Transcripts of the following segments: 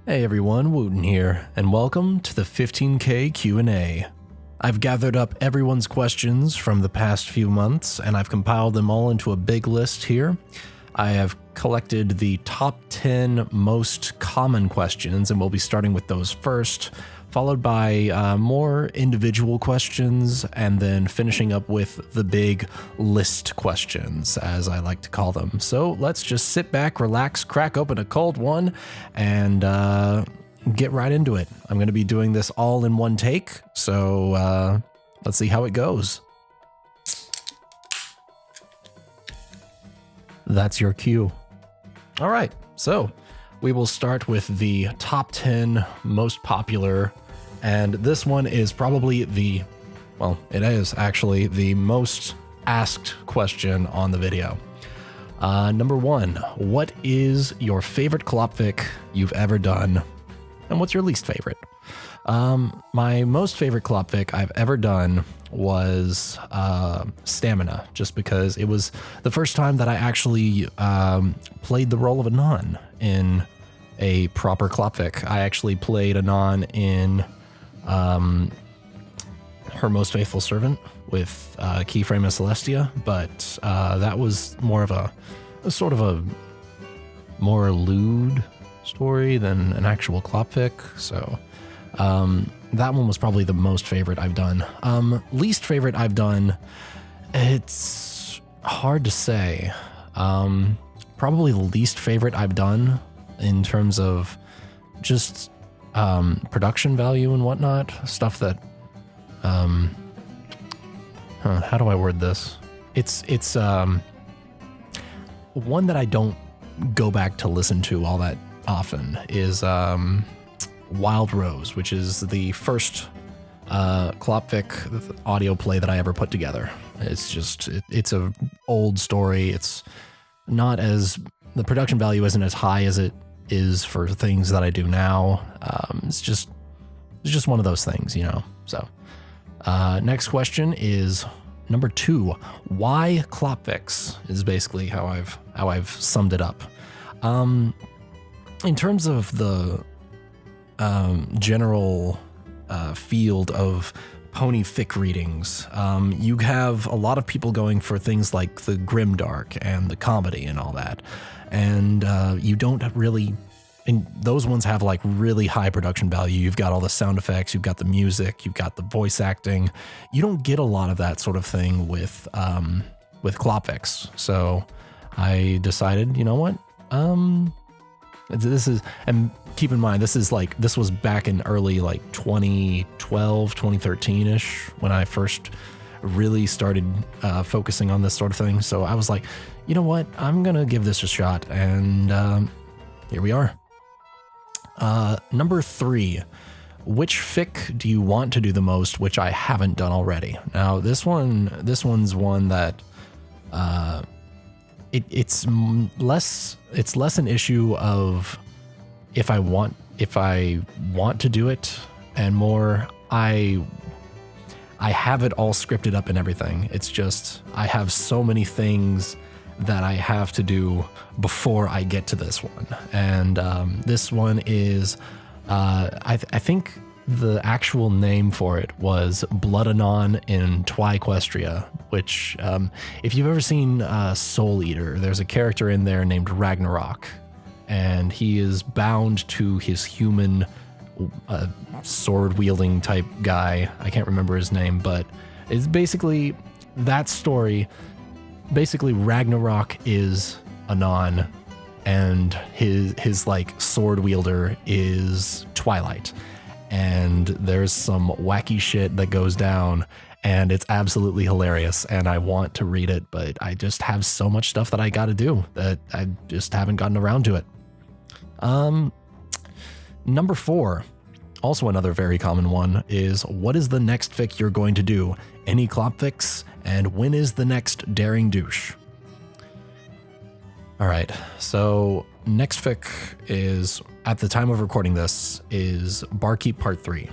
Hey everyone, Wuten here, and welcome to the 15K Q&A. I've gathered up everyone's questions from the past few months, and I've compiled them all into a big list here. I have collected the top 10 most common questions, and we'll be starting with those first, followed by more individual questions, and then finishing up with the big list questions, as I like to call them. So let's just sit back, relax, crack open a cold one, and get right into it. I'm going to be doing this all in one take, so let's see how it goes. That's your cue. All right, so we will start with the top 10 most popular, and this one is probably it is actually the most asked question on the video. Number 1, what is your favorite clopfic you've ever done, and what's your least favorite? My most favorite clopfic I've ever done was Stamina, just because it was the first time that I actually played the role of a non in a proper clopfic. I actually played a non in Her Most Faithful Servant with Keyframe of Celestia, but that was more of a sort of a more lewd story than an actual clopfic, so that one was probably the most favorite I've done. Least favorite I've done, it's hard to say. Probably the least favorite I've done in terms of just production value and whatnot. Stuff that, how do I word this? It's one that I don't go back to listen to all that often is Wild Rose, which is the first Clopfic audio play that I ever put together. It's a old story. It's not as, the production value isn't as high as it is for things that I do now. It's just one of those things, you know. So next question is number 2. Why Clopfics is basically how I've summed it up. In terms of the general field of pony fic readings, you have a lot of people going for things like the grimdark and the comedy and all that, and you don't really, and those ones have like really high production value. You've got all the sound effects, you've got the music, you've got the voice acting. You don't get a lot of that sort of thing with Clopfics. So I decided, you know what, this is, and keep in mind, this was back in early like 2012, 2013-ish when I first really started focusing on this sort of thing. So I was like, you know what, I'm gonna give this a shot, and here we are. Number 3, which fic do you want to do the most, which I haven't done already? Now this one's one that it's less an issue of if I want to do it, and more I have it all scripted up and everything. It's just I have so many things that I have to do before I get to this one. And this one is I think the actual name for it was Blood Anon in Twyquestria, which if you've ever seen Soul Eater, there's a character in there named Ragnarok, and he is bound to his human sword-wielding type guy. I can't remember his name, but it's basically that story. Basically, Ragnarok is Anon, and his like sword wielder is Twilight. And there's some wacky shit that goes down, and it's absolutely hilarious, and I want to read it, but I just have so much stuff that I gotta do that I just haven't gotten around to it. Number 4, also another very common one, is what is the next fic you're going to do? Any Clopfics? And when is the next Daring Douche? All right, so next fic is, at the time of recording this, is Barkeep Part 3.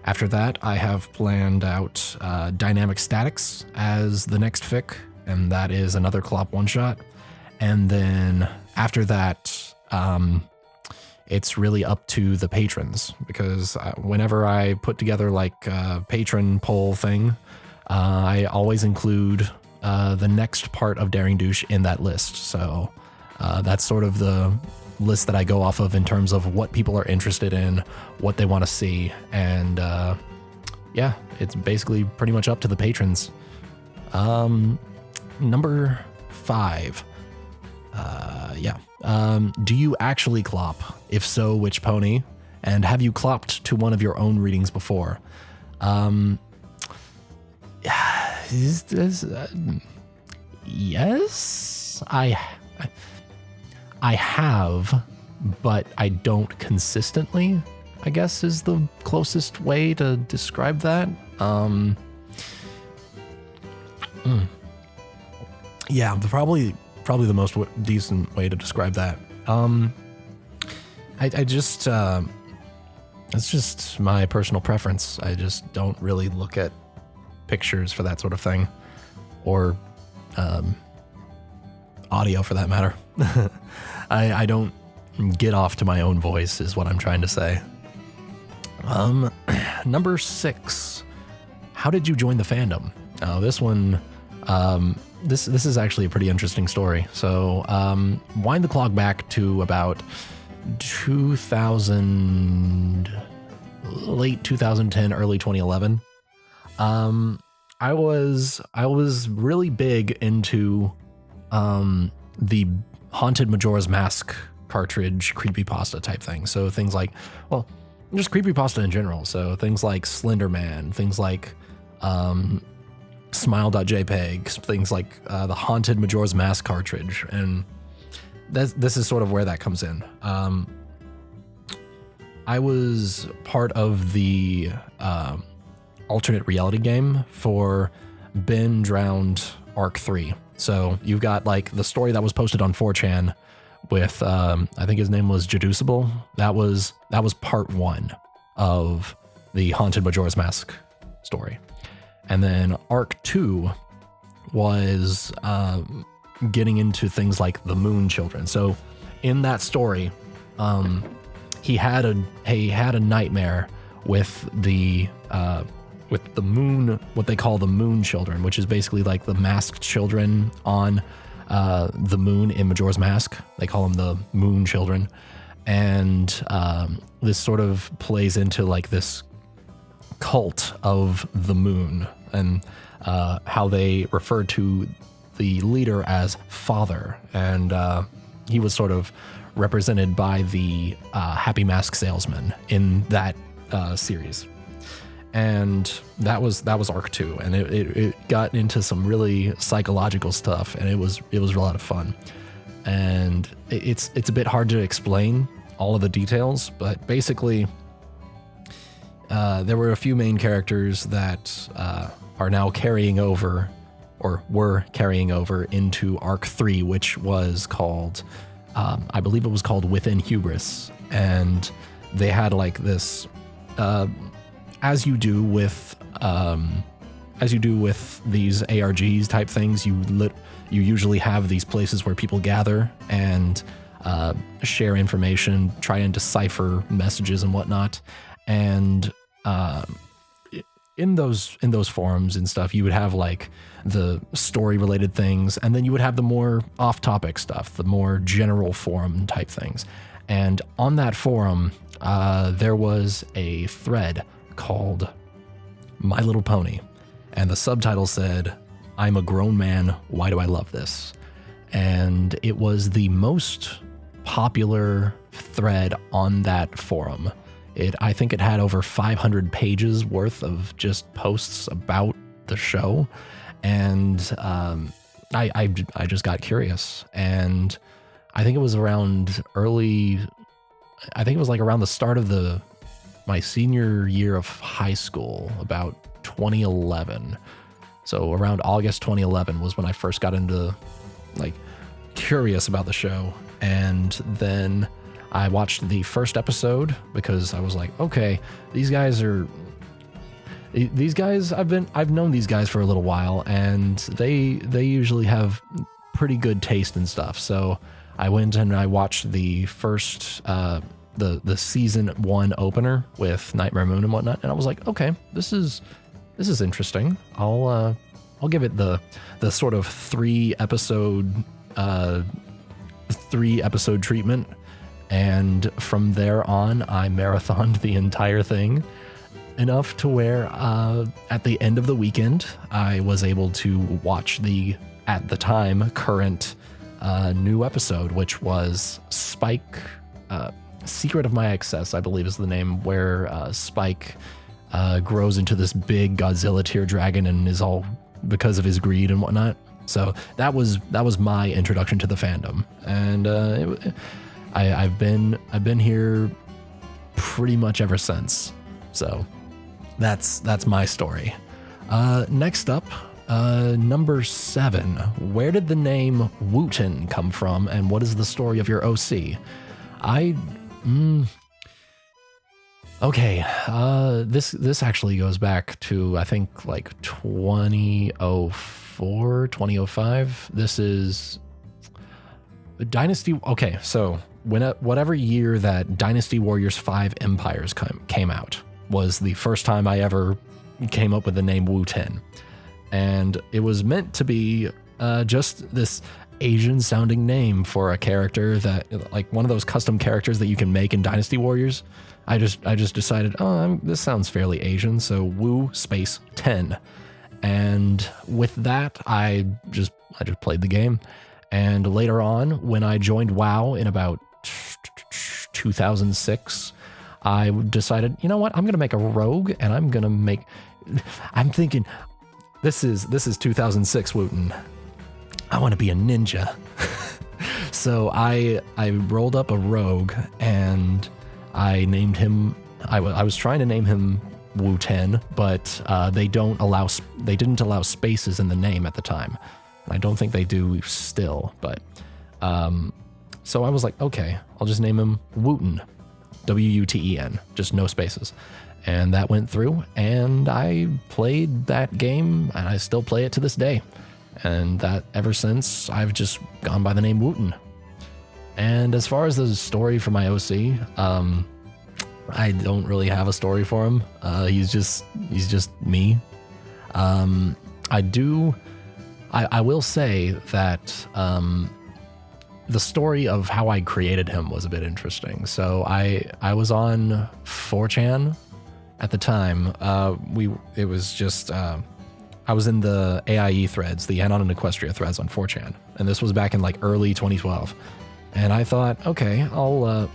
After that, I have planned out Dynamic Statics as the next fic, and that is another Clop one-shot. And then after that, it's really up to the patrons, because whenever I put together like a patron poll thing, I always include the next part of Daring Douche in that list. So that's sort of the list that I go off of in terms of what people are interested in, what they want to see. And yeah, it's basically pretty much up to the patrons. Number 5. Do you actually clop? If so, which pony? And have you clopped to one of your own readings before? Yes, I have, but I don't consistently, I guess is the closest way to describe that. Yeah, probably the most decent way to describe that. I just, it's just my personal preference. I just don't really look at pictures for that sort of thing, or audio for that matter. I don't get off to my own voice is what I'm trying to say. Number 6. How did you join the fandom? This one, this is actually a pretty interesting story. So, wind the clock back to about late 2010, early 2011. I was really big into the Haunted Majora's Mask cartridge creepypasta type thing. So things like, well, just creepypasta in general. So things like Slenderman, things like Smile.jpg, things like the Haunted Majora's Mask cartridge. And this is sort of where that comes in. I was part of the alternate reality game for Ben Drowned Arc 3. So you've got like the story that was posted on 4chan with, I think his name was Jaducible. That was part 1 of the Haunted Majora's Mask story. And then Arc 2 was getting into things like the Moon Children. So in that story, he had a nightmare with the moon, what they call the Moon Children, which is basically like the masked children on the moon in Majora's Mask. They call them the Moon Children. And this sort of plays into like this cult of the moon, and how they refer to the leader as Father. And he was sort of represented by the Happy Mask Salesman in that series. And that was Arc 2, and it got into some really psychological stuff, and it was a lot of fun. And it's a bit hard to explain all of the details, but basically there were a few main characters that are now carrying over, or were carrying over into Arc 3, which was called, I believe it was called Within Hubris. And they had like this, as you do with these ARGs type things, you usually have these places where people gather and share information, try and decipher messages and whatnot. And in those forums and stuff, you would have like the story related things, and then you would have the more off topic stuff, the more general forum type things. And on that forum, there was a thread called My Little Pony, and the subtitle said, "I'm a grown man, why do I love this?" And it was the most popular thread on that forum. I think it had over 500 pages worth of just posts about the show. And I just got curious, and I think it was around the start of my senior year of high school, about 2011. So around August 2011 was when I first got into like curious about the show. And then I watched the first episode because I was like, okay, these guys, I've known these guys for a little while, and they usually have pretty good taste and stuff. So I went and I watched the first the season 1 opener with Nightmare Moon and whatnot, and I was like, okay, this is interesting. I'll give it the sort of 3-episode treatment, and from there on, I marathoned the entire thing enough to where at the end of the weekend, I was able to watch the, at the time, current new episode, which was Spike, Secret of My Excess, I believe is the name, where Spike grows into this big Godzilla tier dragon and is all because of his greed and whatnot. So that was my introduction to the fandom, and I've been here pretty much ever since. So that's my story. Next up, number 7. Where did the name Wuten come from, and what is the story of your OC? Okay, this actually goes back to, I think, like 2004, 2005. This is Dynasty. Okay, so whatever year that Dynasty Warriors 5 Empires came out was the first time I ever came up with the name Wuten. And it was meant to be just this Asian sounding name for a character that, like, one of those custom characters that you can make in Dynasty Warriors. I just decided, this sounds fairly Asian, so Wu space 10. And with that, I just played the game. And later on, when I joined WoW in about 2006, I decided, you know what, I'm going to make a rogue, and I'm thinking, this is 2006 Wuten. I want to be a ninja. So I rolled up a rogue, and I named him, I was trying to name him Wuten, but they didn't allow spaces in the name at the time. I don't think they do still, but so I was like, okay, I'll just name him Wuten, Wuten, just no spaces. And that went through, and I played that game, and I still play it to this day. And that ever since, I've just gone by the name Wuten. And as far as the story for my OC, I don't really have a story for him. He's just me. I will say that the story of how I created him was a bit interesting. So I was on 4chan at the time. I was in the AIE threads, the Anon and Equestria threads on 4chan, and this was back in like early 2012. And I thought, okay, I'll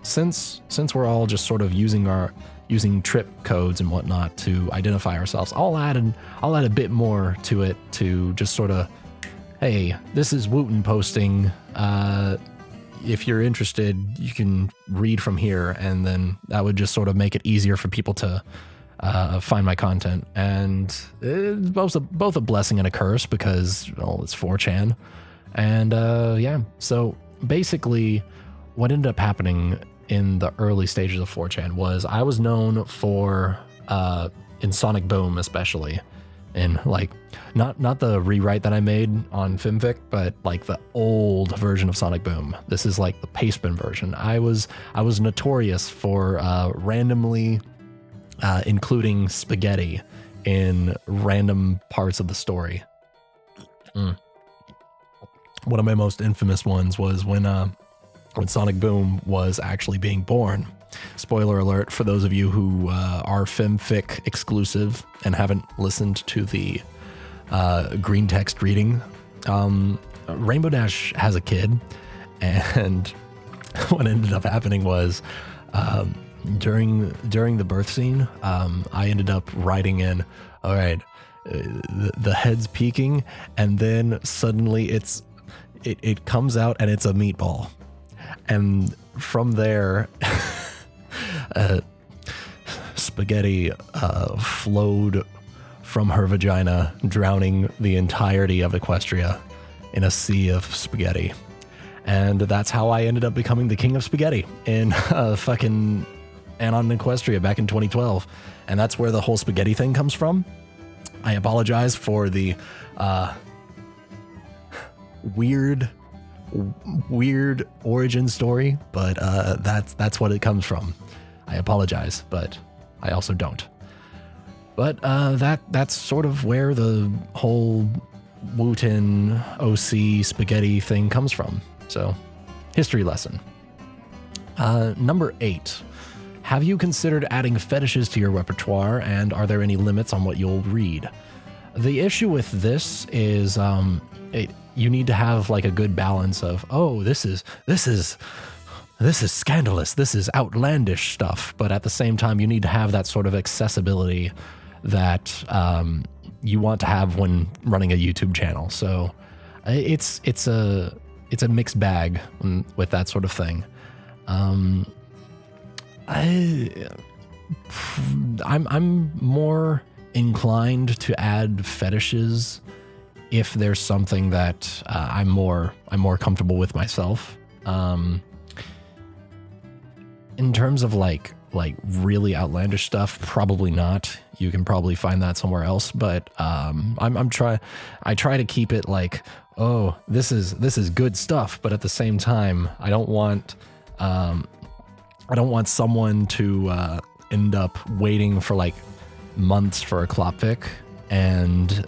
since we're all just sort of using trip codes and whatnot to identify ourselves, I'll add a bit more to it to just sort of, hey, this is Wuten posting. If you're interested, you can read from here, and then that would just sort of make it easier for people to find my content. And it's both a blessing and a curse because, well, it's 4chan. And yeah, so basically what ended up happening in the early stages of 4chan was I was known for, in Sonic Boom especially, in like, not the rewrite that I made on Fimfic, but like the old version of Sonic Boom. This is like the pastebin version. I was notorious for randomly including spaghetti in random parts of the story. One of my most infamous ones was when Sonic Boom was actually being born. Spoiler alert for those of you who are Femfic exclusive and haven't listened to the green text reading. Rainbow Dash has a kid, and what ended up happening was during the birth scene, I ended up writing in, all right, the head's peeking, and then suddenly it comes out and it's a meatball. And from there, spaghetti flowed from her vagina, drowning the entirety of Equestria in a sea of spaghetti. And that's how I ended up becoming the king of spaghetti in fucking Anon and Equestria back in 2012. And that's where the whole spaghetti thing comes from. I apologize for the weird weird origin story, but that's what it comes from. I apologize, but I also don't. But that's sort of where the whole Wuten OC spaghetti thing comes from. So, history lesson. Number 8. Have you considered adding fetishes to your repertoire, and are there any limits on what you'll read? The issue with this is you need to have like a good balance of, oh, this is scandalous, this is outlandish stuff, but at the same time you need to have that sort of accessibility that you want to have when running a YouTube channel. So it's a mixed bag with that sort of thing. I'm more inclined to add fetishes if there's something that I'm more comfortable with myself. In terms of like really outlandish stuff, probably not. You can probably find that somewhere else, but I try to keep it like, oh, this is good stuff, but at the same time, I don't want someone to end up waiting for like months for a clopfic and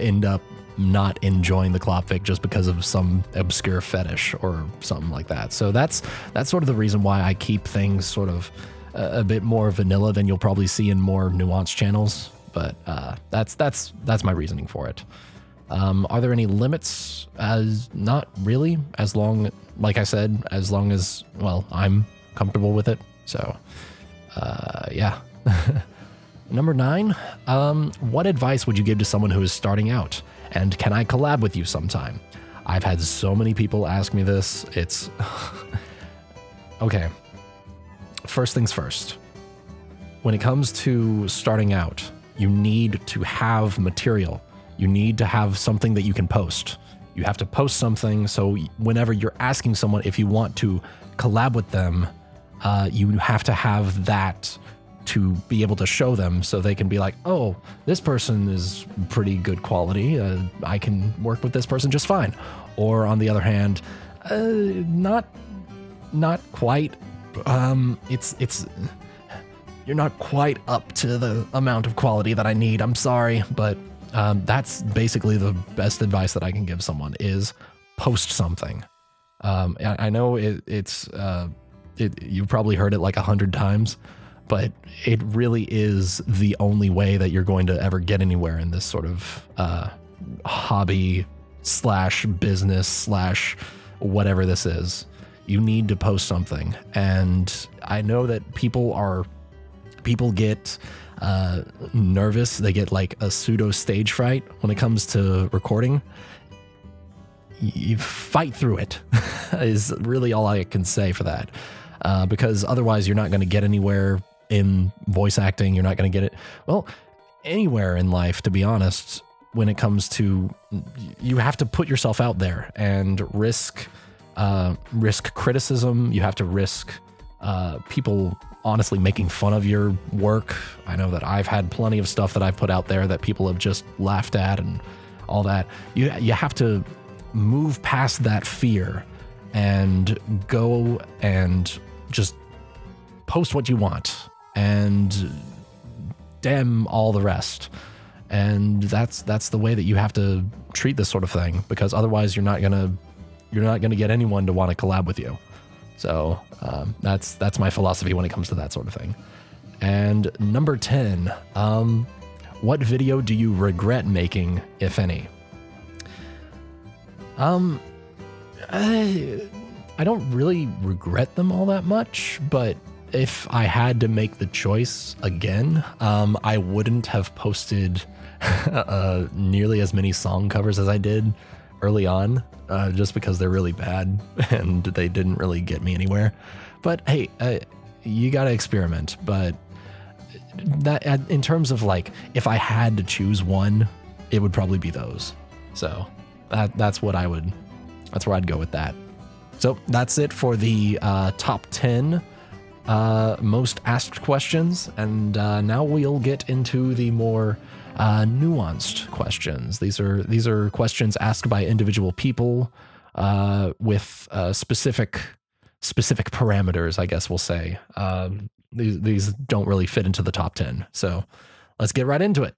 end up not enjoying the clopfic just because of some obscure fetish or something like that. So that's sort of the reason why I keep things sort of a bit more vanilla than you'll probably see in more nuanced channels. But that's my reasoning for it. Are there any limits? Not really. As long, like I said, as long as, well, I'm comfortable with it. So yeah. Number 9, what advice would you give to someone who is starting out? And can I collab with you sometime? I've had so many people ask me this. It's okay. First things first. When it comes to starting out, you need to have material. You need to have something that you can post. You have to post something, so whenever you're asking someone if you want to collab with them, you have to have that to be able to show them so they can be like, oh, this person is pretty good quality. I can work with this person just fine. Or on the other hand, not quite. It's you're not quite up to the amount of quality that I need. I'm sorry, but that's basically the best advice that I can give someone is post something. I know you've probably heard it like 100 times, but it really is the only way that you're going to ever get anywhere in this sort of hobby / business / whatever this is. You need to post something. And I know that people get nervous. They get like a pseudo stage fright when it comes to recording. You fight through it is really all I can say for that. Because otherwise you're not going to get anywhere in voice acting. You're not going to get it, well, anywhere in life, to be honest. When it comes to, you have to put yourself out there and risk criticism. You have to risk people honestly making fun of your work. I know that I've had plenty of stuff that I've put out there that people have just laughed at and all that. You have to move past that fear and go and just post what you want and damn all the rest. And that's the way that you have to treat this sort of thing, because otherwise you're not gonna get anyone to want to collab with you. So that's my philosophy when it comes to that sort of thing. And number 10, what video do you regret making, if any? I don't really regret them all that much, but if I had to make the choice again, I wouldn't have posted nearly as many song covers as I did early on, just because they're really bad and they didn't really get me anywhere. But hey, you gotta experiment. But that, in terms of like, if I had to choose one, it would probably be those. So that's where I'd go with that. So that's it for the top 10 most asked questions, and now we'll get into the more nuanced questions. These are questions asked by individual people with specific parameters, I guess we'll say. These don't really fit into the top 10. So let's get right into it.